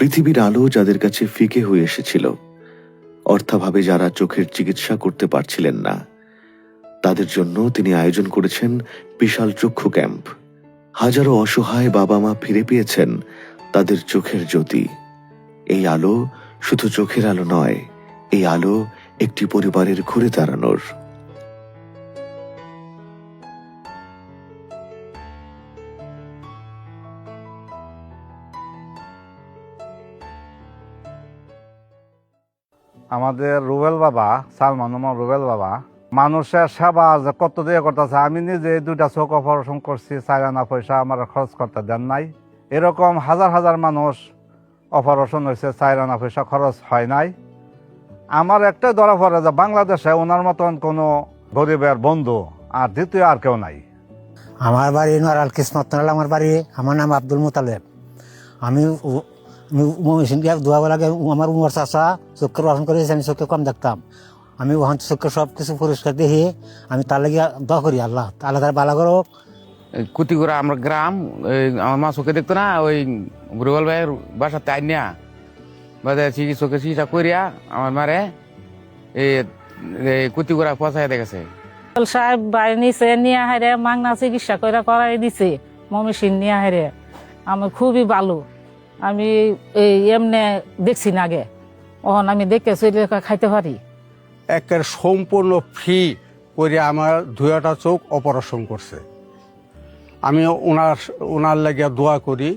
পৃথিবীর আলো যাদের কাছে ফিকে হয়ে এসেছিল, অর্থাভাবে যারা চোখের চিকিৎসা করতে পারছিলেন না, তাদের জন্য তিনি আয়োজন করেছেন বিশাল চক্ষু ক্যাম্প। হাজারো অসহায় বাবা মা ফিরে পেয়েছেন তাদের চোখের জ্যোতি। এই আলো শুধু চোখের আলো নয়, এই আলো একটি পরিবারের ঘুরে দাঁড়ানোর। আমাদের রুবেল বাবা, সালমান রুবেল বাবা মানুষের সেবা যে কত দিয়ে করতেছে। আমি নিজে 2টা চোখ অপারেশন করছি, 4 আনা পয়সা আমার খরচ করতে দেন নাই। এরকম হাজার হাজার মানুষ অপারেশন হয়েছে, 4 আনা পয়সা খরচ হয় নাই। আমার একটাই ধরা পড়ে যে বাংলাদেশে ওনার মতন কোনো গরিবের বন্ধু আর দ্বিতীয় আর কেউ নাই। আমার বাড়ি নরাল কিসমত নরাল আমার বাড়ি। আমার নাম আব্দুল মুতালেব। আমি দোয়া লাগে আমার উমর চাষা চোখের অপারেশন করেছি। আমি চোখে কম দেখতাম, আমি ওখান চোখে সব কিছু পরিষ্কার দেখি। আমি তার লাগে দোয়া করি আল্লাহ আল্লাহ তার বালা করো। কুতিগুড়া আমার গ্রাম, আমার মা চোখে দেখতো না, ওই রুবেল ভাইয়ের বাসাতে আইনিয়া বাজারে চোখে চিকিৎসা করিয়া আমার মারে এই কুতিগুড়া পচাই দেখেছে। সাহেব বাড়ি নিচে নিয়ে হারে মাংনা চিকিৎসা করে করাই দিছে, মমিসিন নিয়ে হারে। আমি খুবই ভালো, আমি এই এমনি দেখছি না আগে, ওখান আমি দেখে চলে খাইতে পারি। একের সম্পূর্ণ ফ্রি করে আমার 2টা চোখ অপারেশন করছে। আমি ওনার লাগিয়া দোয়া করি।